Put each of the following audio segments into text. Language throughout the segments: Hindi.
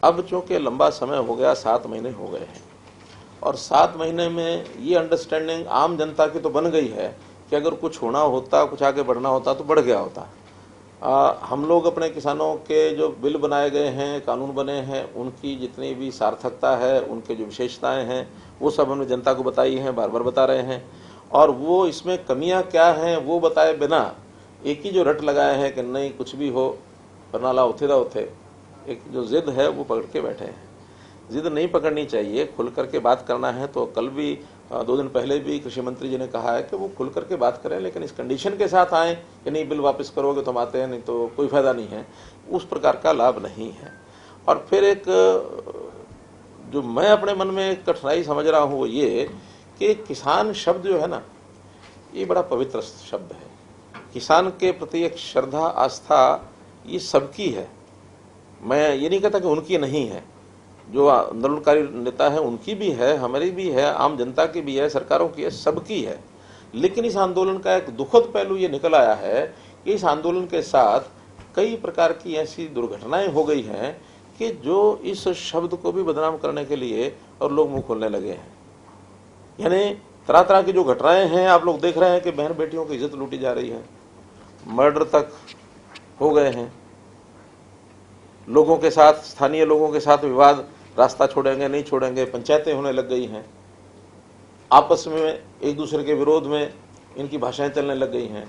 अब चूंकि लंबा समय हो गया, 7 महीने हो गए हैं, और 7 महीने में ये अंडरस्टैंडिंग आम जनता की तो बन गई है कि अगर कुछ होना होता, कुछ आगे बढ़ना होता तो बढ़ गया होता। हम लोग अपने किसानों के जो बिल बनाए गए हैं, कानून बने हैं, उनकी जितनी भी सार्थकता है, उनके जो विशेषताएं हैं, वो सब हमने जनता को बताई हैं, बार बार बता रहे हैं। और वो इसमें कमियां क्या हैं वो बताए बिना एक ही जो रट लगाए हैं कि नहीं कुछ भी हो परनाला उथे दा उथे, एक जो जिद है वो पकड़ के बैठे हैं। जिद नहीं पकड़नी चाहिए, खुल करके बात करना है। तो कल भी 2 दिन पहले भी कृषि मंत्री जी ने कहा है कि वो खुल करके बात करें, लेकिन इस कंडीशन के साथ आए कि नहीं बिल वापस करोगे तो हम आते हैं, नहीं तो कोई फायदा नहीं है। उस प्रकार का लाभ नहीं है। और फिर एक जो मैं अपने मन में कठिनाई समझ रहा हूँ वो ये कि किसान शब्द जो है ना, ये बड़ा पवित्र शब्द है। किसान के प्रति एक श्रद्धा, आस्था ये सबकी है। मैं ये नहीं कहता कि उनकी नहीं है, जो आंदोलनकारी नेता है उनकी भी है, हमारी भी है, आम जनता की भी है, सरकारों की है, सबकी है। लेकिन इस आंदोलन का एक दुखद पहलू ये निकल आया है कि इस आंदोलन के साथ कई प्रकार की ऐसी दुर्घटनाएं हो गई हैं कि जो इस शब्द को भी बदनाम करने के लिए और लोग मुंह खोलने लगे हैं। यानी तरह तरह की जो घटनाएं हैं, आप लोग देख रहे हैं कि बहन बेटियों की इज्जत लूटी जा रही है, मर्डर तक हो गए हैं, लोगों के साथ, स्थानीय लोगों के साथ विवाद, रास्ता छोड़ेंगे नहीं छोड़ेंगे, पंचायतें होने लग गई हैं, आपस में एक दूसरे के विरोध में इनकी भाषाएं चलने लग गई हैं,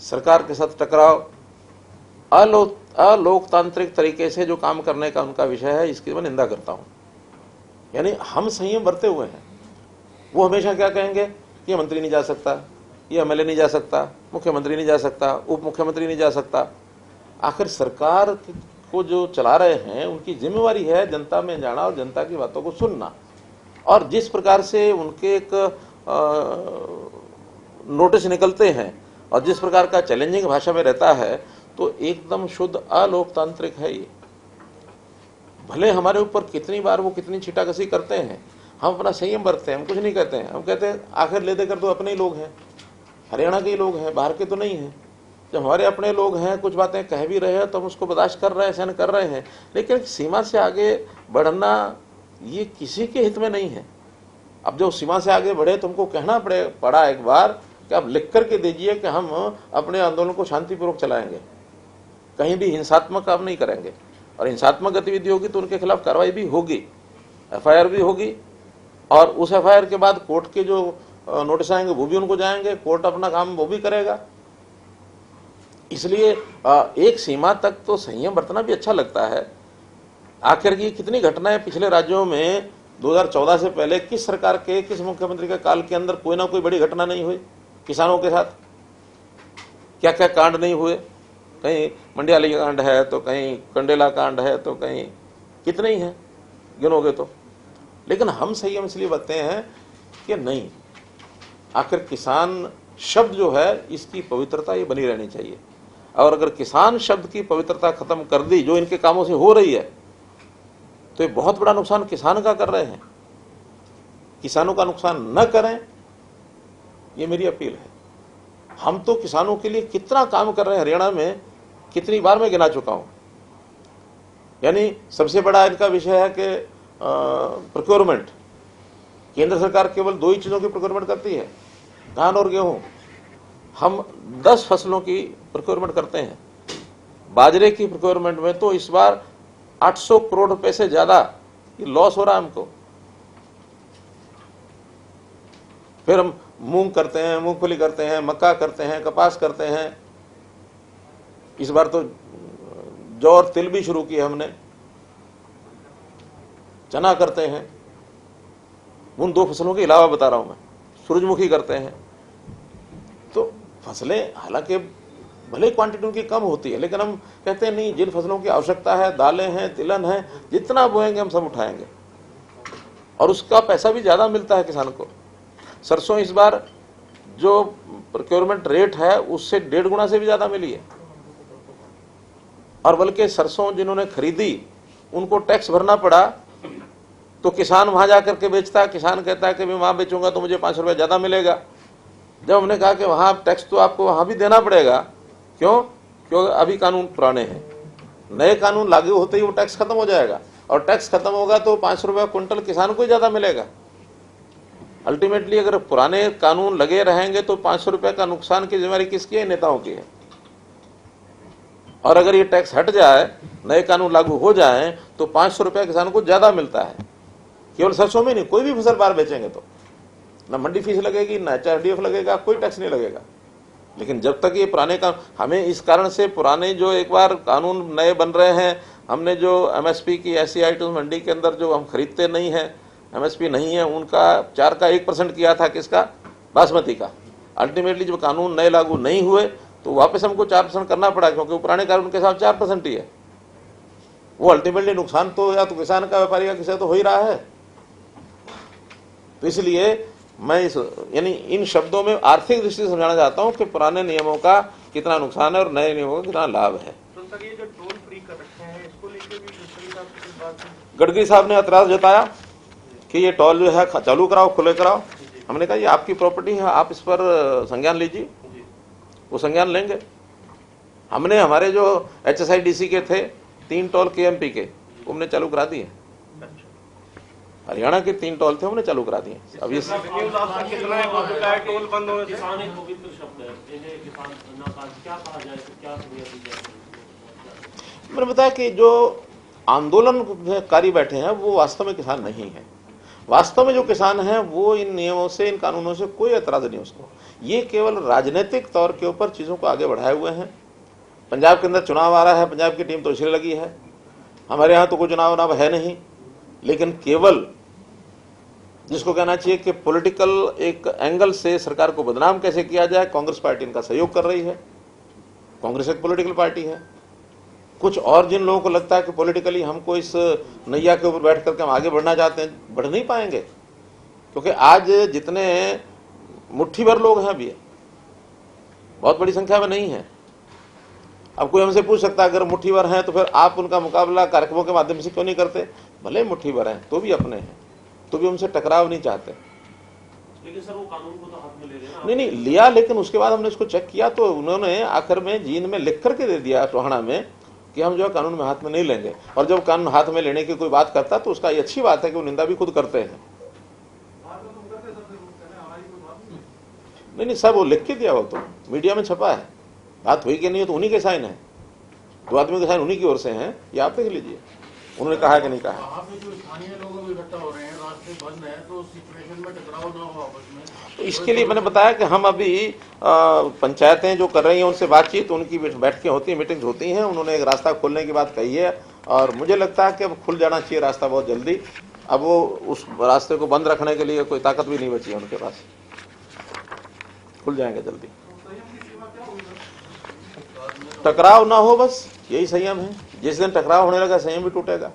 सरकार के साथ टकराव, अलोकतांत्रिक तरीके से जो काम करने का उनका विषय है, इसकी मैं निंदा करता हूं। यानी हम संयम बरते हुए हैं। वो हमेशा क्या कहेंगे, ये मंत्री नहीं जा सकता, ये एमएलए नहीं जा सकता, मुख्यमंत्री नहीं जा सकता, उप मुख्यमंत्री नहीं जा सकता। आखिर सरकार को जो चला रहे हैं उनकी जिम्मेवारी है जनता में जाना और जनता की बातों को सुनना। और जिस प्रकार से उनके एक नोटिस निकलते हैं और जिस प्रकार का चैलेंजिंग भाषा में रहता है, तो एकदम शुद्ध अलोकतांत्रिक है ये। भले हमारे ऊपर कितनी बार वो कितनी छीटाकशी करते हैं, हम अपना संयम बरतते हैं, हम कुछ नहीं कहते हैं। हम कहते हैं आखिर ले देकर तो अपने ही लोग हैं, हरियाणा के ही लोग हैं, बाहर के तो नहीं हैं। जब हमारे अपने लोग हैं, कुछ बातें कह भी रहे हैं तो हम उसको बर्दाश्त कर रहे हैं, सहन कर रहे हैं। लेकिन सीमा से आगे बढ़ना ये किसी के हित में नहीं है। अब जो सीमा से आगे बढ़े तो हमको कहना पड़ा एक बार कि आप लिख करके दीजिए कि हम अपने आंदोलन को शांतिपूर्वक चलाएंगे, कहीं भी हिंसात्मक काम नहीं करेंगे। और हिंसात्मक गतिविधि होगी तो उनके खिलाफ कार्रवाई भी होगी, एफआईआर भी होगी, और उस एफआईआर के बाद कोर्ट के जो नोटिस आएंगे वो भी उनको जाएंगे, कोर्ट अपना काम वो भी करेगा। इसलिए एक सीमा तक तो संयम बरतना भी अच्छा लगता है। आखिर की कितनी घटनाएं पिछले राज्यों में 2014 से पहले किस सरकार के, किस मुख्यमंत्री के काल के अंदर कोई ना कोई बड़ी घटना नहीं हुई किसानों के साथ? क्या क्या कांड नहीं हुए? कहीं मंडियाली कांड है तो कहीं कंडेला कांड है तो कहीं कितने ही हैं, गिनोगे तो। लेकिन हम संयम इसलिए बरतते हैं कि नहीं, आखिर किसान शब्द जो है इसकी पवित्रता ये बनी रहनी चाहिए। और अगर किसान शब्द की पवित्रता खत्म कर दी, जो इनके कामों से हो रही है, तो ये बहुत बड़ा नुकसान किसान का कर रहे हैं। किसानों का नुकसान न करें, ये मेरी अपील है। हम तो किसानों के लिए कितना काम कर रहे हैं, हरियाणा में कितनी बार मैं गिना चुका हूं। यानी सबसे बड़ा इनका विषय है कि प्रोक्योरमेंट। केंद्र सरकार केवल 2 ही चीजों की प्रोक्योरमेंट करती है, धान और गेहूं। हम 10 फसलों की प्रोक्योरमेंट करते हैं। बाजरे की प्रोक्योरमेंट में तो इस बार 800 करोड़ रुपए से ज्यादा ये लॉस हो रहा है हमको। फिर हम मूंग करते हैं, मूंगफली करते हैं, मक्का करते हैं, कपास करते हैं। इस बार तो जौ और तिल भी शुरू किए हमने, चना करते हैं। उन 2 फसलों के अलावा बता रहा हूं मैं, सूरजमुखी करते हैं। तो फसलें हालांकि भले क्वांटिटी उनकी कम होती है, लेकिन हम कहते हैं नहीं, जिन फसलों की आवश्यकता है, दालें हैं, तिलहन है, जितना बोएंगे हम सब उठाएंगे। और उसका पैसा भी ज्यादा मिलता है किसान को। सरसों इस बार जो प्रोक्योरमेंट रेट है उससे 1.5 गुना से भी ज्यादा मिली है। और बल्कि सरसों जिन्होंने खरीदी उनको टैक्स भरना पड़ा, तो किसान वहां जाकर के बेचता है। किसान कहता है कि मैं वहां बेचूंगा तो मुझे 5 रुपए ज्यादा मिलेगा। जब हमने कहा कि वहां टैक्स तो आपको वहां भी देना पड़ेगा, क्यों? क्योंकि अभी कानून पुराने हैं, नए कानून लागू होते ही वो टैक्स खत्म हो जाएगा। और टैक्स खत्म होगा तो 500 रुपये क्विंटल किसान को ही ज़्यादा मिलेगा। अल्टीमेटली अगर पुराने कानून लगे रहेंगे तो 500 रुपये का नुकसान की जिम्मेदारी किसकी है? नेताओं की है। और अगर ये टैक्स हट जाए, नए कानून लागू हो जाए तो 500 रुपये किसान को ज़्यादा मिलता है। केवल सरसों में नहीं, कोई भी फसल बाहर बेचेंगे तो ना मंडी फीस लगेगी, ना HRDF लगेगा, कोई टैक्स नहीं लगेगा। लेकिन जब तक ये पुराने कानून, हमें इस कारण से पुराने जो एक बार कानून नए बन रहे हैं, हमने जो MSP की ऐसी आइटम मंडी के अंदर जो हम खरीदते नहीं हैं, MSP नहीं है, उनका 4 का 1% किया था, किसका? बासमती का। अल्टीमेटली जब कानून नए लागू नहीं हुए तो वापस हमको 4% करना पड़ा, क्योंकि वो पुराने कानून के साथ 4% ही है। वो अल्टीमेटली नुकसान तो या तो किसान का, व्यापारी का, किसी तो हो ही रहा है। तो इसलिए मैं यानी इन शब्दों में आर्थिक दृष्टि से समझाना चाहता हूं कि पुराने नियमों का कितना नुकसान है और नए नियमों का कितना लाभ है। तो सर ये जो टोल फ्री कर रखे हैं, इसको लेकर भी गडकरी साहब की बात है। गडकरी साहब ने एतराज जताया कि ये टोल जो है चालू कराओ, खुले कराओ। हमने कहा ये आपकी प्रॉपर्टी है, आप इस पर संज्ञान लीजिए। वो संज्ञान लेंगे। हमने हमारे जो HSIDC के थे 3 टोल KMP के, हमने चालू करा दिए। हरियाणा के 3 टोल थे, हमने चालू करा दिए। अब ये कितना है हो चुका है टोल बंद होने से? किसान एक पवित्र शब्द है, इन्हें किसान नाकाज क्या कहा जाए, तो क्या सुनिया दी जाए? मैंने बताया कि जो आंदोलनकारी बैठे हैं वो वास्तव में किसान नहीं है। वास्तव में जो किसान हैं वो इन नियमों से, इन कानूनों से कोई एतराज नहीं उसको। ये केवल राजनीतिक तौर के ऊपर चीज़ों को आगे बढ़ाए हुए हैं। पंजाब के अंदर चुनाव आ रहा है, पंजाब की टीम तो इसलिए लगी है। हमारे यहाँ तो कोई चुनाव है नहीं, लेकिन केवल जिसको कहना चाहिए कि पॉलिटिकल एक एंगल से सरकार को बदनाम कैसे किया जाए, कांग्रेस पार्टी इनका सहयोग कर रही है। कांग्रेस एक पॉलिटिकल पार्टी है। कुछ और जिन लोगों को लगता है कि पॉलिटिकली हमको इस नैया के ऊपर बैठ करके हम आगे बढ़ना चाहते हैं, बढ़ नहीं पाएंगे। क्योंकि आज जितने मुट्ठी भर लोग हैं, अभी बहुत बड़ी संख्या में नहीं है। अब कोई हमसे पूछ सकता है अगर मुट्ठी भर हैं तो फिर आप उनका मुकाबला कार्यक्रमों के माध्यम से क्यों नहीं करते? भले मुट्ठी भर हैं तो भी अपने हैं, तो भी उनसे टकराव नहीं चाहते। लेकिन सर वो कानून को तो हाथ में ले लेना। नहीं लिया, लेकिन उसके बाद हमने इसको चेक किया तो उन्होंने आखिर में जींद में लिख करके दे दिया टोहाना में कि हम जो है कानून में हाथ में नहीं लेंगे। और जब कानून हाथ में लेने की कोई बात करता तो उसका ये अच्छी बात है कि वो निंदा भी खुद करते हैं। नहीं सब वो लिख के दिया, वो तो मीडिया में छपा है। बात हुई कि नहीं, तो उन्हीं के साइन है, 2 आदमियों के साइन उन्हीं की ओर से हैं। ये आप देख लीजिए उन्होंने कहा है कि नहीं कहा है। वहाँ पे जो स्थानीय लोग इकट्ठा हो रहे हैं, रास्ते बंद है, तो सिचुएशन में टकराव ना हो आपस में। तो इसके लिए मैंने बताया कि हम अभी पंचायतें जो कर रही हैं उनसे बातचीत, उनकी बैठकें होती हैं, मीटिंग्स होती हैं। उन्होंने एक रास्ता खोलने की बात कही है और मुझे लगता है कि अब खुल जाना चाहिए रास्ता बहुत जल्दी। अब वो उस रास्ते को बंद रखने के लिए कोई ताकत भी नहीं बची है उनके पास। खुल जाएंगे जल्दी, टकराव ना हो, बस यही संयम है। जिस दिन टकराव होने लगा संयम भी टूटेगा।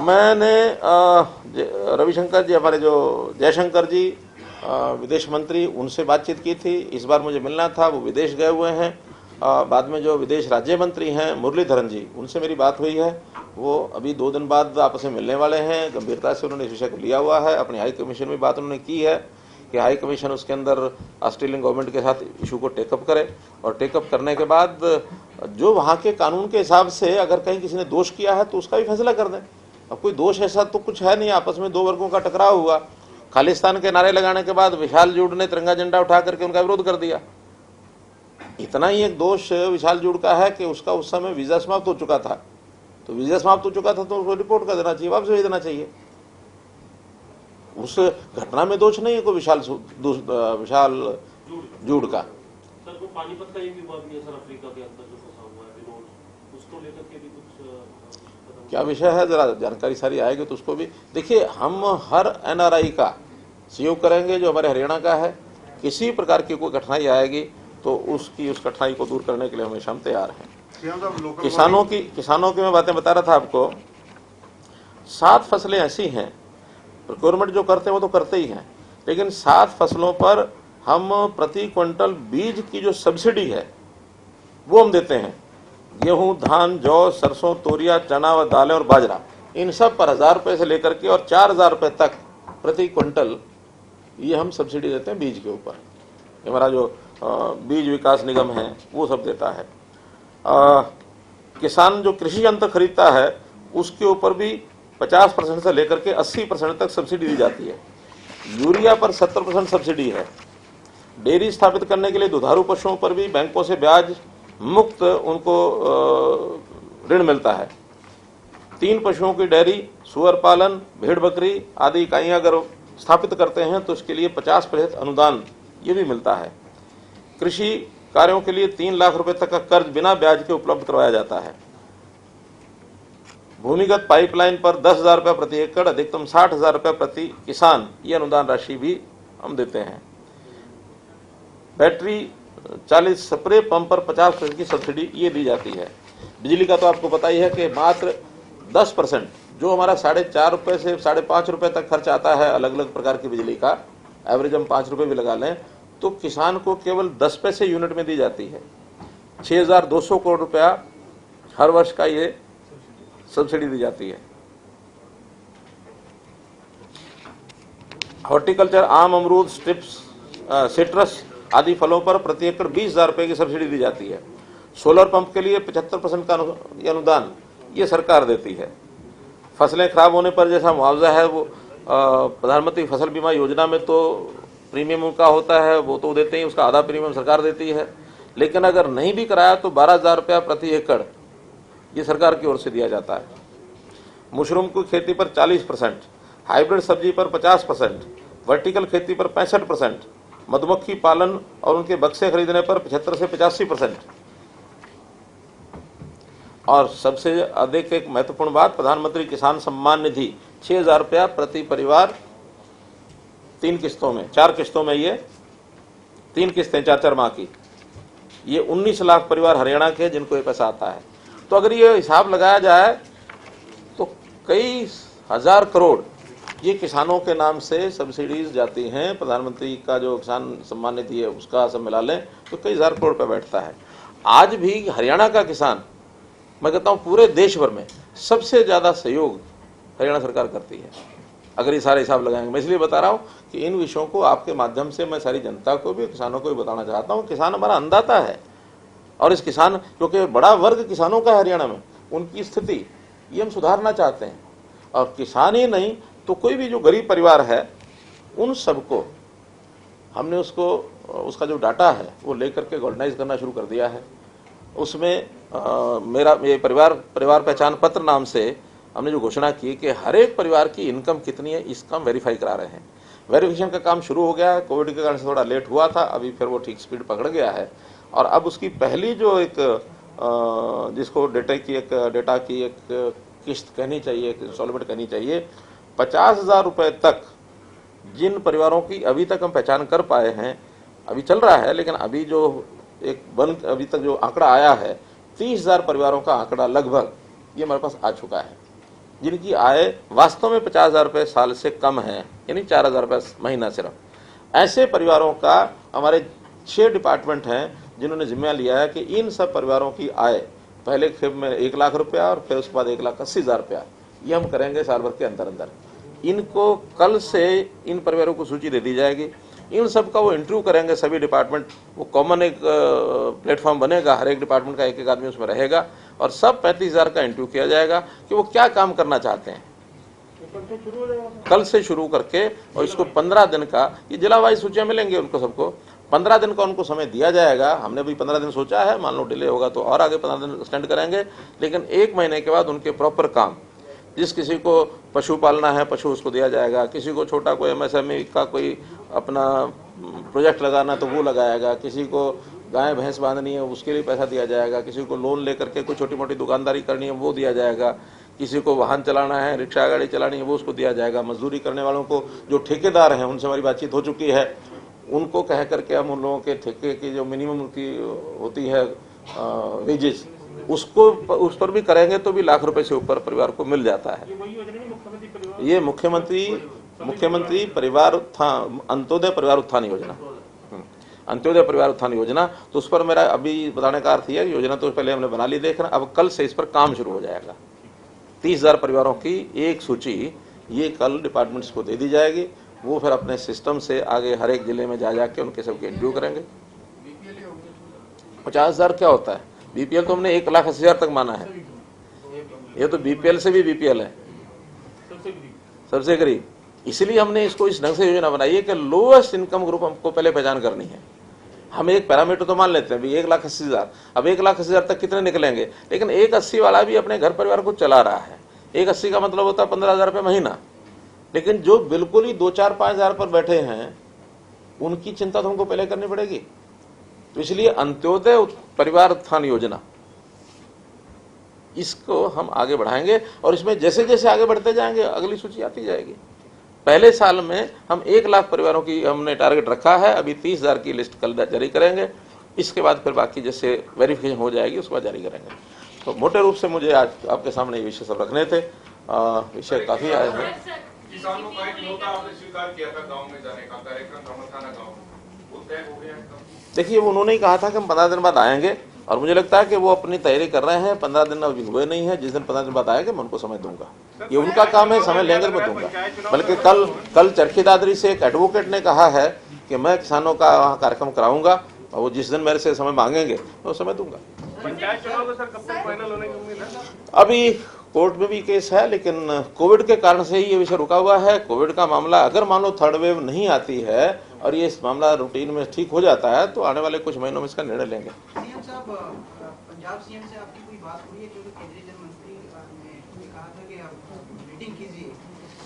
मैंने रविशंकर जी, हमारे जो जयशंकर जी विदेश मंत्री, उनसे बातचीत की थी। इस बार मुझे मिलना था, वो विदेश गए हुए हैं। बाद में जो विदेश राज्य मंत्री हैं मुरलीधरन जी, उनसे मेरी बात हुई है। वो अभी 2 दिन बाद आपस में मिलने वाले हैं। गंभीरता से उन्होंने इस विषय को लिया हुआ है। अपनी हाई कमीशन में बात उन्होंने की है कि हाई कमीशन उसके अंदर ऑस्ट्रेलियन गवर्नमेंट के साथ इशू को टेकअप करे, और टेकअप करने के बाद जो वहाँ के कानून के हिसाब से अगर कहीं किसी ने दोष किया है तो उसका भी फैसला कर दें। अब कोई दोष ऐसा तो कुछ है नहीं, आपस में 2 वर्गों का टकराव हुआ। खालिस्तान के नारे लगाने के बाद विशाल जूड़ ने तिरंगा झंडा उठा करके उनका विरोध कर दिया। इतना ही एक दोष विशाल जूड़ का है कि उसका उस समय वीजा समाप्त हो चुका था। तो वीजा समाप्त हो चुका था तो उसको रिपोर्ट कर देना चाहिए, वापस भेज देना चाहिए। उस घटना में दोष नहीं है कोई विशाल जूड़ का। सर को पानीपत का ये भी हुआ भी है सर, अफ्रीका के अंदर जो फंसा हुआ है विनोद, उसको लेकर के भी कुछ क्या विषय है, जरा जानकारी सारी आएगी तो उसको भी देखिए। हम हर NRI का सहयोग करेंगे जो हमारे हरियाणा का है। किसी प्रकार की कोई कठिनाई आएगी तो उस कठिनाई को दूर करने के लिए हमेशा हम तैयार हैं। किसानों की मैं बातें बता रहा था आपको। 7 फसलें ऐसी हैं, प्रोक्योरमेंट जो करते हैं वो तो करते ही हैं, लेकिन 7 फसलों पर हम प्रति क्विंटल बीज की जो सब्सिडी है वो हम देते हैं। गेहूं, धान, जौ, सरसों, तोरिया, चना व दालें और बाजरा, इन सब पर 1000 रुपये से लेकर के और 4000 रुपये तक प्रति क्विंटल ये हम सब्सिडी देते हैं बीज के ऊपर। हमारा जो बीज विकास निगम है वो सब देता है। किसान जो कृषि यंत्र खरीदता है उसके ऊपर भी 50% से लेकर के 80% तक सब्सिडी दी जाती है। यूरिया पर 70% सब्सिडी है। डेयरी स्थापित करने के लिए दुधारू पशुओं पर भी बैंकों से ब्याज मुक्त उनको ऋण मिलता है। 3 पशुओं की डेयरी, सुअर पालन, भेड़ बकरी आदि इकाइयां अगर स्थापित करते हैं तो उसके लिए 50% अनुदान ये भी मिलता है। कृषि कार्यों के लिए 3 लाख रुपए तक का कर्ज बिना ब्याज के उपलब्ध करवाया जाता है। भूमिगत पाइपलाइन पर 10,000 रुपये प्रति एकड़, अधिकतम 60,000 रुपये प्रति किसान, ये अनुदान राशि भी हम देते हैं। बैटरी 40 स्प्रे पंप पर 50% की सब्सिडी ये दी जाती है। बिजली का तो आपको पता ही है कि मात्र 10% जो हमारा 4.5 रुपये से 5.5 रुपये तक खर्च आता है अलग अलग प्रकार की बिजली का, एवरेज हम 5 रुपये भी लगा लें तो किसान को केवल 10 पैसे यूनिट में दी जाती है। 6,200 करोड़ रुपया हर वर्ष का ये सब्सिडी दी जाती है। हॉर्टिकल्चर, आम, अमरूद, सिट्रस आदि फलों पर प्रति एकड़ 20,000 रुपये की सब्सिडी दी जाती है। सोलर पंप के लिए 75% का अनुदान ये सरकार देती है। फसलें खराब होने पर जैसा मुआवजा है वो प्रधानमंत्री फसल बीमा योजना में तो प्रीमियम का होता है, वो तो देते ही, उसका आधा प्रीमियम सरकार देती है। लेकिन अगर नहीं भी कराया तो 12,000 रुपया प्रति एकड़ ये सरकार की ओर से दिया जाता है। मशरूम की खेती पर 40%, हाइब्रिड सब्जी पर 50%, वर्टिकल खेती पर 65%, मधुमक्खी पालन और उनके बक्से खरीदने पर 75 से 85%। और सबसे अधिक एक महत्वपूर्ण बात, प्रधानमंत्री किसान सम्मान निधि 6,000 रुपया प्रति परिवार 3 किस्तों में, 4 किस्तों में, ये 3 किस्तें 4-4 माह की, ये 19 लाख परिवार हरियाणा के जिनको ये पैसा आता है। तो अगर ये हिसाब लगाया जाए तो कई हजार करोड़ ये किसानों के नाम से सब्सिडीज जाती हैं। प्रधानमंत्री का जो किसान सम्मान निधि है उसका सब मिला लें तो कई हजार करोड़ रुपये बैठता है। आज भी हरियाणा का किसान, मैं कहता हूँ पूरे देश भर में सबसे ज़्यादा सहयोग हरियाणा सरकार करती है, अगर ये सारे हिसाब लगाएंगे। मैं इसलिए बता रहा हूँ कि इन विषयों को आपके माध्यम से मैं सारी जनता को भी, किसानों को भी बताना चाहता हूँ। किसान हमारा अन्नदाता है और इस किसान, क्योंकि बड़ा वर्ग किसानों का है हरियाणा में, उनकी स्थिति ये हम सुधारना चाहते हैं। और किसान ही नहीं तो कोई भी जो गरीब परिवार है उन सबको हमने उसका जो डाटा है वो लेकर के ऑर्गेनाइज करना शुरू कर दिया है। उसमें मेरा ये परिवार पहचान पत्र नाम से हमने जो घोषणा की कि हर एक परिवार की इनकम कितनी है इसका हम वेरीफाई करा रहे हैं। वेरिफिकेशन का काम शुरू हो गया है, कोविड के कारण से थोड़ा लेट हुआ था, अभी फिर वो ठीक स्पीड पकड़ गया है। और अब उसकी पहली जो एक जिसको डेटा की एक किस्त कहनी चाहिए, एक इंस्टॉलमेंट कहनी चाहिए, 50,000 रुपये तक जिन परिवारों की अभी तक हम पहचान कर पाए हैं, अभी चल रहा है, लेकिन अभी जो अभी तक जो आंकड़ा आया है 30,000 परिवारों का आंकड़ा लगभग ये हमारे पास आ चुका है, जिनकी आय वास्तव में 50,000 रुपये साल से कम है, यानी 4,000 रुपये महीना सिर्फ। ऐसे परिवारों का हमारे 6 डिपार्टमेंट हैं जिन्होंने जिम्मा लिया है कि इन सब परिवारों की आय पहले खेप में 1 लाख रुपया और फिर उसके बाद 1,80,000 रुपया ये हम करेंगे साल भर के अंदर अंदर। इनको कल से इन परिवारों को सूची दे दी जाएगी, इन सब का वो इंटरव्यू करेंगे सभी डिपार्टमेंट। वो कॉमन एक प्लेटफॉर्म बनेगा, हर एक डिपार्टमेंट का एक आदमी उसमें रहेगा और सब 35,000 का इंटरव्यू किया जाएगा कि वो क्या काम करना चाहते हैं। कल से शुरू करके और इसको 15 दिन का, ये जिला वाइज सूचियाँ मिलेंगे उनको सबको, 15 दिन का उनको समय दिया जाएगा। हमने भी 15 दिन सोचा है, मान लो डिले होगा तो और आगे 15 दिन एक्सटेंड करेंगे, लेकिन 1 महीने के बाद उनके प्रॉपर काम, जिस किसी को पशु पालना है पशु उसको दिया जाएगा, किसी को छोटा कोई MSME का कोई अपना प्रोजेक्ट लगाना तो वो लगाएगा, किसी को गाय भैंस बांधनी है उसके लिए पैसा दिया जाएगा, किसी को लोन लेकर के कोई छोटी मोटी दुकानदारी करनी है वो दिया जाएगा, किसी को वाहन चलाना है, रिक्शा गाड़ी चलानी है वो उसको दिया जाएगा। मजदूरी करने वालों को जो ठेकेदार हैं उनसे हमारी बातचीत हो चुकी है, उनको कह करके हम उन लोगों के ठेके की जो मिनिमम की होती है वेजेस उसको उस पर भी करेंगे तो भी लाख रुपए से ऊपर परिवार को मिल जाता है। ये मुख्यमंत्री परिवार उत्थान, अंत्योदय परिवार उत्थान योजना, अंत्योदय परिवार उत्थान योजना, तो उस पर मेरा अभी बताने का अर्थ है योजना तो पहले हमने बना ली, देखना अब कल से इस पर काम शुरू हो जाएगा। 30,000 परिवारों की एक सूची ये कल डिपार्टमेंट्स को दे दी जाएगी, वो फिर अपने सिस्टम से आगे हर एक जिले में जा जाके उनके सबके इंटरव्यू करेंगे। 50,000 क्या होता है? बीपीएल तो हमने 1,80,000 तक माना है। ये तो बीपीएल से भी बीपीएल है, सबसे गरीब। इसलिए हमने इसको इस ढंग से योजना बनाई है कि लोएस्ट इनकम ग्रुप हमको पहले पहचान करनी है। हम एक पैरामीटर तो मान लेते हैं भी 1,80,000, अब 1,80,000 तक कितने निकलेंगे, लेकिन 1,80 वाला भी अपने घर परिवार को चला रहा है। 1,80 का मतलब होता है 15,000 रुपये महीना। लेकिन जो बिल्कुल ही 2-4-5,000 पर बैठे हैं, उनकी चिंता तो हमको पहले करनी पड़ेगी। तो इसलिए अंत्योदय परिवार उत्थान योजना, इसको हम आगे बढ़ाएंगे और इसमें जैसे जैसे आगे बढ़ते जाएंगे अगली सूची आती जाएगी। पहले साल में हम 1 लाख परिवारों की हमने टारगेट रखा है, अभी 30,000 की लिस्ट कल जारी करेंगे। इसके बाद फिर बाकी जैसे वेरिफिकेशन हो जाएगी उसके बाद जारी करेंगे। तो मोटे रूप से मुझे आज आपके सामने ये विषय सब रखने थे। विषय काफी आए हैं। किसानों का एक न्योता आपने स्वीकार किया था गांव में जाने का, कार्यक्रम रामथाना गांव में, वो तय हो गया है? देखिए, उन्होंने ही कहा था कि हम 15 दिन बाद आएंगे और मुझे लगता है कि वो अपनी तैयारी कर रहे हैं। 15 दिन अभी हुए नहीं है। जिस दिन 15 दिन बाद आएंगे मैं उनको समय दूंगा। ये उनका काम है, समय लेंगे मैं दूंगा। बल्कि कल चरखी दादरी से एक एडवोकेट ने कहा है कि मैं किसानों का वहाँ कार्यक्रम कराऊंगा और वो जिस दिन मेरे से समय मांगेंगे मैं वो समय दूंगा। पंचायत चुनाव में सर कब तक फाइनल होने की उम्मीद है? अभी कोर्ट में भी केस है, लेकिन कोविड के कारण से ही ये विषय रुका हुआ है। कोविड का मामला अगर मान लो थर्ड वेव नहीं आती है और ये इस मामला रूटीन में ठीक हो जाता है तो आने वाले कुछ महीनों में इसका निर्णय लेंगे। सीएम साहब, पंजाब सीएम से आपकी कोई बात हुई है? क्योंकि केंद्रीय जल मंत्री ने कहा था कि आप मीटिंग कीजिए,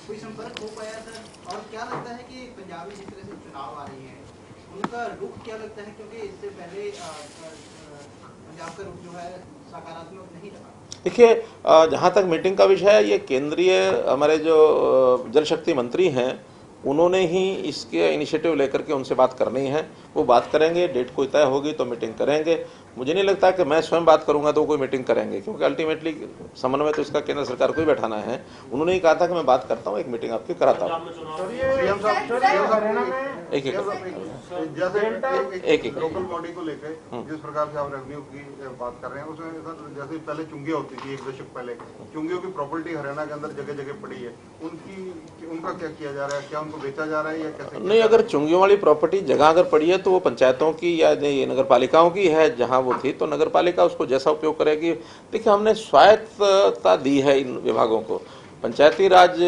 कोई संपर्क हो पाया सर? और क्या लगता है कि पंजाब में जिस तरह से चुनाव आ रही है उनका रुख क्या लगता है? क्योंकि इससे पहले पंजाब का रुख जो है सकारात्मक नहीं रहा। देखिए, जहाँ तक मीटिंग का विषय है, ये केंद्रीय हमारे जो जल शक्ति मंत्री हैं उन्होंने ही इसके इनिशिएटिव लेकर के उनसे बात करनी है। वो बात करेंगे, डेट कोई तय होगी तो मीटिंग करेंगे। मुझे नहीं लगता कि मैं स्वयं बात करूंगा तो कोई मीटिंग करेंगे, क्योंकि अल्टीमेटली समन्वय तो इसका केंद्र सरकार को ही बैठाना है। उन्होंने ही कहा था कि मैं बात करता हूँ, एक मीटिंग आपकी कराता हूँ। एक एक लोकल बॉडी को लेकर जिस प्रकार से आप रेवेन्यू की बात कर रहे हैं, उसमें सर जैसे पहले चुंगिया होती थी 1 दशक पहले, चुंगियों की प्रॉपर्टी हरियाणा के अंदर जगह जगह पड़ी है, उनका क्या किया जा रहा है? क्या उनको बेचा जा रहा है या कैसे? नहीं, अगर चुंगियों वाली प्रॉपर्टी जगह अगर पड़ी है तो वो पंचायतों की या नगर पालिकाओं की है। जहाँ वो थी तो नगर पालिका उसको जैसा उपयोग करेगी। देखिए, हमने स्वायत्तता दी है इन विभागों को। पंचायती राज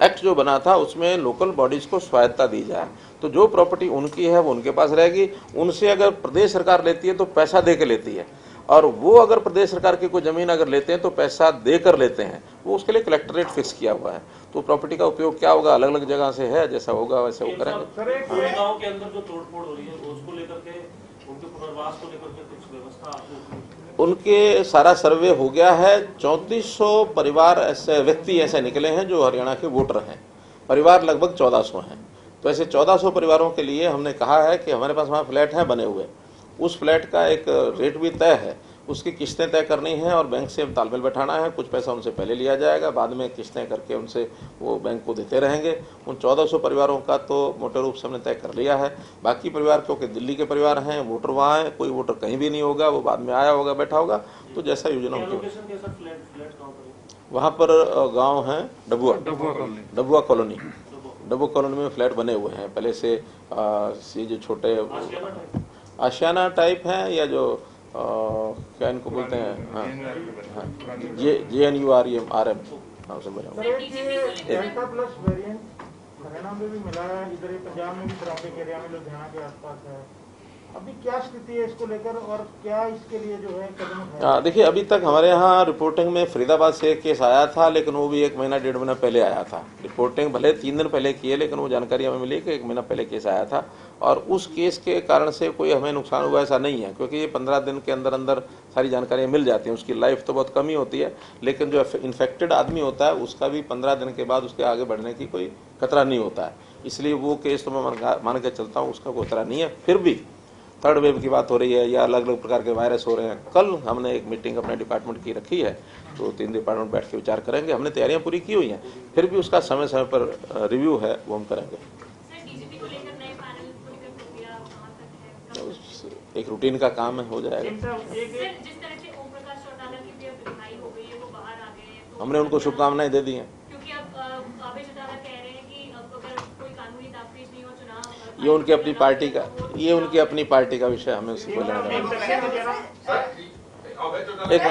एक्ट जो बना था उसमें लोकल बॉडीज को स्वायत्तता दी जाए, तो जो प्रॉपर्टी उनकी है वो उनके पास रहेगी। उनसे अगर प्रदेश सरकार लेती है तो पैसा दे के लेती है, और वो अगर प्रदेश सरकार की कोई जमीन अगर लेते हैं तो पैसा देकर लेते हैं। वो उसके लिए कलेक्टरेट फिक्स किया हुआ है। तो प्रॉपर्टी का उपयोग क्या होगा, अलग अलग जगह से है, जैसा होगा वैसे वो करेंगे। गाँव के अंदर जो तोड़फोड़ हो रही है उसको लेकर के, उनके पुनर्वास को लेकर के कुछ व्यवस्था उनके सारा सर्वे हो गया है। 3400 परिवार ऐसे व्यक्ति ऐसे निकले हैं जो हरियाणा के वोटर हैं। परिवार लगभग 1400 हैं। तो ऐसे 1400 परिवारों के लिए हमने कहा है कि हमारे पास वहाँ फ्लैट हैं बने हुए, उस फ्लैट का एक रेट भी तय है, उसकी किस्तें तय करनी है और बैंक से तालमेल बैठाना है। कुछ पैसा उनसे पहले लिया जाएगा, बाद में किस्तें करके उनसे वो बैंक को देते रहेंगे। उन 1400 परिवारों का तो मोटे रूप से हमने तय कर लिया है। बाकी परिवार क्योंकि दिल्ली के परिवार हैं, वोटर वहाँ हैं, कोई वोटर कहीं भी नहीं होगा, वो बाद में आया होगा, बैठा होगा, तो जैसा योजना होगी। वहाँ पर गाँव है डबुआ कॉलोनी। डबुआ कॉलोनी में फ्लैट बने हुए हैं पहले से। ये जो छोटे आशियाना टाइप हैं या जो क्या इनको बोलते हैं, हाँ, JNUREM नाम से बना हुआ। डेल्टा प्लस वेरिएंट हरियाणा में भी मिला है, इधर पंजाब में भी सराउंडिंग एरिया में लुधियाना के आसपास है। अभी क्या स्थिति है इसको लेकर और क्या इसके लिए जो है कदम उठाए? देखिए, अभी तक हमारे यहाँ रिपोर्टिंग में फरीदाबाद से एक केस आया था, लेकिन वो भी 1 महीना 1.5 महीना पहले आया था। रिपोर्टिंग भले 3 दिन पहले की है, लेकिन वो जानकारी हमें मिली कि 1 महीना पहले केस आया था। और उस केस के कारण से कोई हमें नुकसान हुआ ऐसा नहीं है, क्योंकि ये 15 दिन के अंदर अंदर सारी जानकारियाँ मिल जाती हैं। उसकी लाइफ तो बहुत कम ही होती है, लेकिन जो इन्फेक्टेड आदमी होता है उसका भी 15 दिन के बाद उसके आगे बढ़ने की कोई खतरा नहीं होता है। इसलिए वो केस तो मैं मान के चलता हूँ उसका कोई खतरा नहीं है। फिर भी थर्ड वेव की बात हो रही है या अलग अलग प्रकार के वायरस हो रहे हैं। कल हमने एक मीटिंग अपने डिपार्टमेंट की रखी है, तो 3 डिपार्टमेंट बैठ के विचार करेंगे। हमने तैयारियां पूरी की हुई हैं, फिर भी उसका समय समय पर रिव्यू है वो हम करेंगे। एक रूटीन का काम है, हो जाएगा। हमने उनको शुभकामनाएं दे दी हैं। ये उनकी अपनी पार्टी का विषय, हमें उससे कोई लेना देना नहीं। मिनट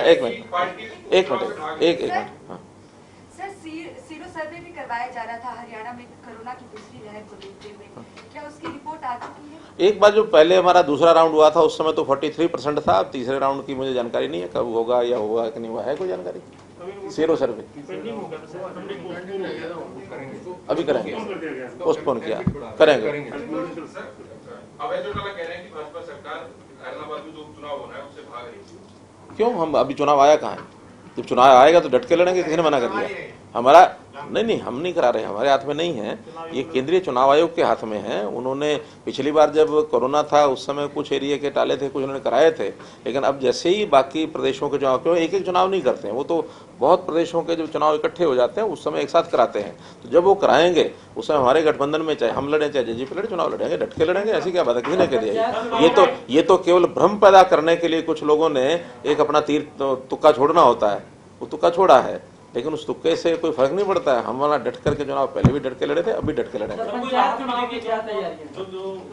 हाँ। सर सीरो सर्वे भी करवाया जा रहा था हरियाणा में कोरोना की दूसरी लहर को देखते हुए, क्या उसकी रिपोर्ट आ चुकी है? एक बार जो पहले हमारा दूसरा राउंड हुआ था उस समय तो 43% था। अब तीसरे राउंड की मुझे जानकारी नहीं है कब होगा या होगा कि नहीं हुआ है कोई जानकारी। सीरो सर्वे अभी करेंगे, पोस्टपोन किया, करेंगे। अवैध चौटाला कह रहे हैं कि भाजपा सरकार हैदराबाद में जो उपचुनाव होना है उससे भाग रही है। क्यों? हम अभी चुनाव आया कहाँ है? जब चुनाव आएगा तो डट के लड़ेंगे। किसी ने मना कर दिया? हमारा नहीं, हम नहीं करा रहे, हमारे हाथ में नहीं है ये, केंद्रीय चुनाव आयोग के हाथ में है। उन्होंने पिछली बार जब कोरोना था उस समय कुछ एरिया के टाले थे, कुछ उन्होंने कराए थे, लेकिन अब जैसे ही बाकी प्रदेशों के चुनाव, क्यों एक एक चुनाव नहीं करते हैं, वो तो बहुत प्रदेशों के जब चुनाव इकट्ठे हो जाते हैं उस समय एक साथ कराते हैं। तो जब वो कराएंगे उस समय हमारे गठबंधन में चाहे हम लड़े चाहे जेजेपी लड़े, चुनाव लड़ेंगे, डट के लड़ेंगे। ऐसी क्या बात है? किसी ने कह दिया? ये तो केवल भ्रम पैदा करने के लिए कुछ लोगों ने एक अपना तीर तुक्का छोड़ना होता है, वो तुक्का छोड़ा है, लेकिन उस तुक्के से कोई फर्क नहीं पड़ता है। हम वाला डट करके चुनाव पहले भी डट के लड़े थे, अभी डट के लड़ेंगे। जो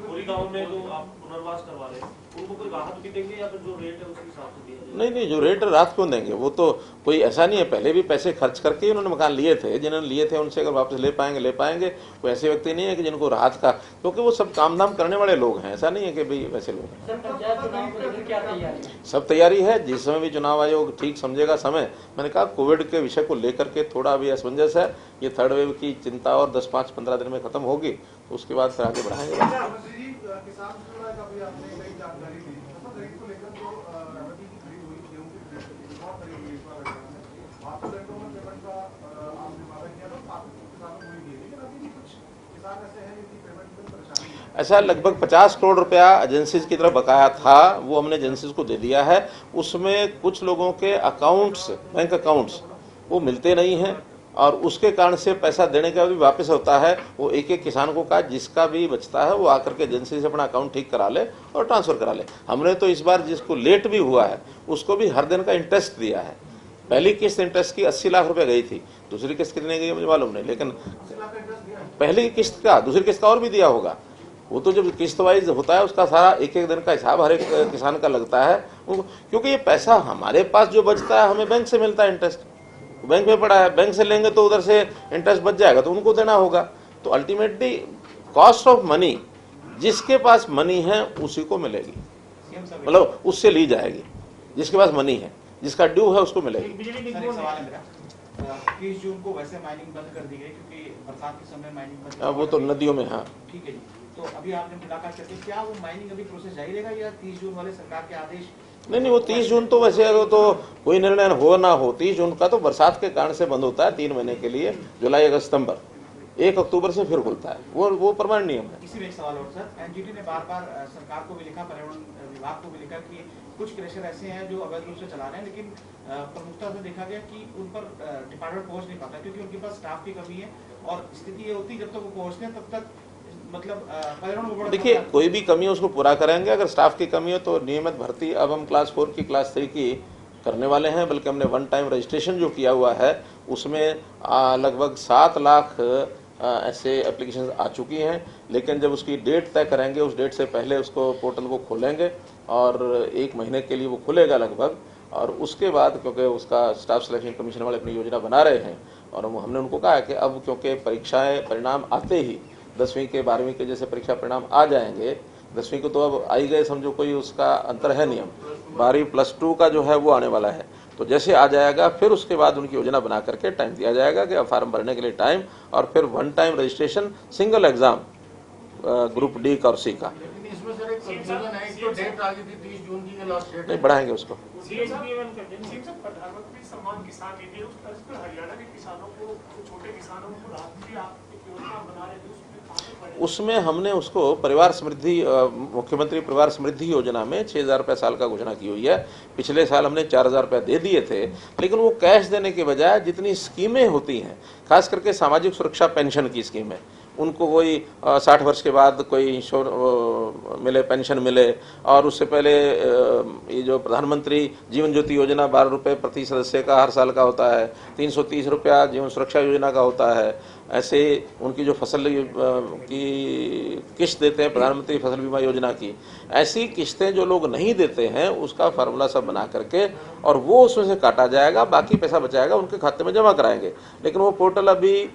पूरी गांव में जो आप पुनर्वास करवा रहे हैं उनको कोई राहत भी देंगे या फिर जो रेट है उसके हिसाब से दिया जाएगा? नहीं, जो रेट रात क्यों देंगे? वो तो कोई ऐसा नहीं है, पहले भी पैसे खर्च करके उन्होंने मकान लिए थे, जिन्होंने लिए थे उनसे अगर वापस ले पाएंगे। कोई ऐसे व्यक्ति नहीं है कि जिनको राहत का, क्योंकि वो सब काम धाम करने वाले लोग हैं, ऐसा नहीं है कि भाई वैसे लोग हैं। सब तैयारी है, जिस समय भी चुनाव आयोग ठीक समझेगा समय। मैंने कहा कोविड के विषय को लेकर के थोड़ा अभी असमंजस है, ये थर्ड वेव की चिंता और 10-5-15 दिन में खत्म होगी तो उसके बाद फिर आगे बढ़ाएंगे। ऐसा लगभग 50 करोड़ रुपया एजेंसीज की तरफ बकाया था, वो हमने एजेंसीज को दे दिया है। उसमें कुछ लोगों के अकाउंट्स, बैंक अकाउंट्स वो मिलते नहीं हैं और उसके कारण से पैसा देने का भी वापस होता है। वो एक एक किसान को कहा जिसका भी बचता है वो आकर के एजेंसी से अपना अकाउंट ठीक करा ले और ट्रांसफर करा ले। हमने तो इस बार जिसको लेट भी हुआ है उसको भी हर दिन का इंटरेस्ट दिया है। पहली किस्त इंटरेस्ट की 80 लाख रुपए गई थी, दूसरी किस्त कितने गई मुझे मालूम नहीं, लेकिन पहली किस्त का, दूसरी किस्त का और भी दिया होगा। वो तो जब किस्त वाइज होता है उसका सारा एक एक दिन का हिसाब हर एक किसान का लगता है, क्योंकि ये पैसा हमारे पास जो बचता है हमें बैंक से मिलता है इंटरेस्ट, बैंक में पड़ा है, बैंक से लेंगे तो उधर से इंटरेस्ट बच जाएगा तो उनको देना होगा। तो अल्टीमेटली कॉस्ट ऑफ मनी जिसके पास मनी है उसी को मिलेगी, मतलब उससे ली जाएगी। जिसके पास मनी है, जिसका ड्यू है उसको मिलेगी। 30 जून को वैसे माइनिंग बंद कर दी गई क्योंकि बरसात के समय माइनिंग बंद, वो तो नदियों में। हाँ ठीक है जी। तो अभी आपने मुलाकात करके क्या वो माइनिंग अभी प्रोसेस जारी रहेगा या 30 जून वाले सरकार के आदेश? नहीं, वो 30 जून तो वैसे तो कोई निर्णय हो ना हो, 30 जून का तो बरसात के कारण से बंद होता है 3 महीने के लिए, जुलाई अगस्त सितंबर। 1 अक्टूबर से फिर खुलता है, वो परमानेंट नियम है। इसी में एक सवाल और सर, एनजीटी ने बार-बार सरकार को भी लिखा, पर्यावरण विभाग को भी लिखा कि कुछ क्रशर ऐसे हैं जो अवैध रूप से चला रहे हैं, लेकिन प्रमुखता से देखा गया कि उन पर डिपार्टमेंट पहुंच नहीं पाता क्योंकि उनके पास स्टाफ की कमी है और स्थिति ये होती जब तक वो पहुंचते हैं तब तक मतलब पर्यावरण। देखिए कोई भी कमी है उसको पूरा करेंगे। अगर स्टाफ की कमी है तो नियमित भर्ती अब हम क्लास 4 की क्लास 3 की करने वाले हैं, बल्कि हमने 1 टाइम रजिस्ट्रेशन जो किया हुआ है उसमें लगभग 7 लाख ऐसे एप्लीकेशन आ चुकी हैं। लेकिन जब उसकी डेट तय करेंगे उस डेट से पहले उसको पोर्टल को खोलेंगे और 1 महीने के लिए वो खुलेगा लगभग, और उसके बाद क्योंकि उसका स्टाफ सिलेक्शन कमीशन वाले अपनी योजना बना रहे हैं और हमने उनको कहा कि अब क्योंकि परीक्षाएं परिणाम आते ही 10वीं के 12वीं के जैसे परीक्षा परिणाम आ जाएंगे, 10वीं को तो अब आई गए समझो, कोई उसका अंतर है नियम, 12वीं +2 का जो है वो आने वाला है। तो जैसे आ जाएगा फिर उसके बाद उनकी योजना बना करके टाइम दिया जाएगा कि अब फॉर्म भरने के लिए टाइम, और फिर 1 time registration single exam group D और सी का। इसमें सर एक कंफ्यूजन है, एक तो डेट आ गई थी 30 जून की लास्ट डेट, नहीं बढ़ाएंगे उसको। प्रधानमंत्री सम्मान किसान निधि उस तरह से हरियाणा के किसानों को, छोटे किसानों को राहत भी आप एक योजना बना रहे थे, उसमें हमने उसको परिवार समृद्धि, मुख्यमंत्री परिवार समृद्धि योजना में 6,000 रुपये साल का घोषणा की हुई है। पिछले साल हमने 4,000 रुपये दे दिए थे, लेकिन वो कैश देने के बजाय जितनी स्कीमें होती हैं, खास करके सामाजिक सुरक्षा पेंशन की स्कीमें, उनको कोई 60 वर्ष के बाद कोई मिले, पेंशन मिले, और उससे पहले ये जो प्रधानमंत्री जीवन ज्योति योजना 12 रुपये प्रति सदस्य का हर साल का होता है, 330 रुपया जीवन सुरक्षा योजना का होता है। ऐसे उनकी जो फसल की किस्त देते हैं प्रधानमंत्री फसल बीमा योजना की, ऐसी किस्तें जो लोग नहीं देते हैं उसका फार्मूला सब बना करके और वो उसमें से काटा जाएगा, बाकी पैसा बचाएगा उनके खाते में जमा कराएंगे। लेकिन वो पोर्टल अभी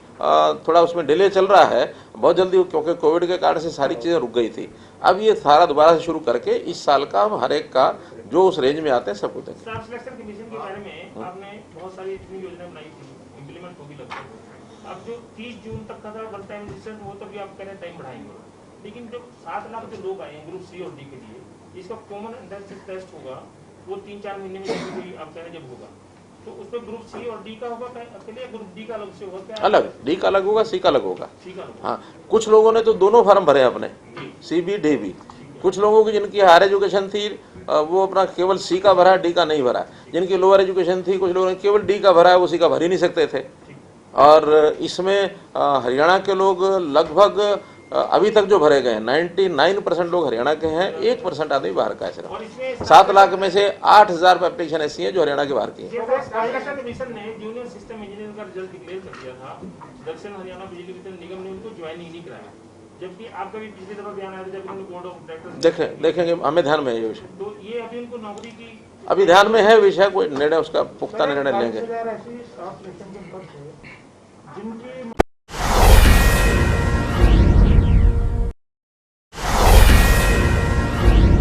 थोड़ा उसमें डिले चल रहा है, बहुत जल्दी, क्योंकि कोविड के कारण से सारी चीज़ें रुक गई थी। अब ये सारा दोबारा से शुरू करके इस साल का हम हर एक का जो उस रेंज में आते हैं सबको देंगे। स्टाफ सिलेक्शन कमीशन के बारे में आपने बहुत सारी इतनी योजना बनाई थी, इम्प्लीमेंट होगी लगभग। अब जो 30 जून तक का था वन टाइम रजिस्ट्रेशन, वो तो भी आप कह रहे हैं टाइम बढ़ाएंगे, लेकिन जो 7 लाख जो लोग आए हैं ग्रुप सी और डी के लिए, इसका कॉमन एंट्रेंस टेस्ट होगा, वो 3-4 महीने में आप कह रहे हैं जब होगा, तो उसमें ग्रुप सी और डी का होगा अकेले, ग्रुप डी का अलग से होगा क्या? अलग, डी का अलग होगा, सी का अलग होगा। सी का अलग। हाँ, कुछ लोगों ने तो दोनों फार्म भरे अपने, सी बी डी बी। कुछ लोगों की जिनकी हायर एजुकेशन थी वो अपना केवल सी का भरा, डी का नहीं भरा। जिनकी लोअर एजुकेशन थी, कुछ लोगों ने केवल डी का भरा है, वो सी का भर ही नहीं सकते थे। और इसमें हरियाणा के लोग लगभग अभी तक जो भरे गए 99% लोग हरियाणा के हैं, 1% आदमी बाहर का है सिर्फ। 7 लाख में से 8,000 एप्लीकेशन ऐसी हैं जो हरियाणा के बाहर की है। कमीशन ने जूनियर सिस्टम इंजीनियर का रिजल्ट डिक्लेयर कर दिया था, दक्षिण हरियाणा बिजली वितरण निगम ने उनको ज्वाइनिंग नहीं कराया, जबकि आपका भी पिछली दफा बयान आया था जब उन्होंने बोर्ड ऑफ डायरेक्टर्स देखेंगे, हमें ध्यान में है ये विषय। तो ये अभी उनको नौकरी की अभी ध्यान में है विषय, कोई निर्णय उसका पुख्ता निर्णय लेंगे। ऐसी स्टाफ सिलेक्शन के पद से जिनकी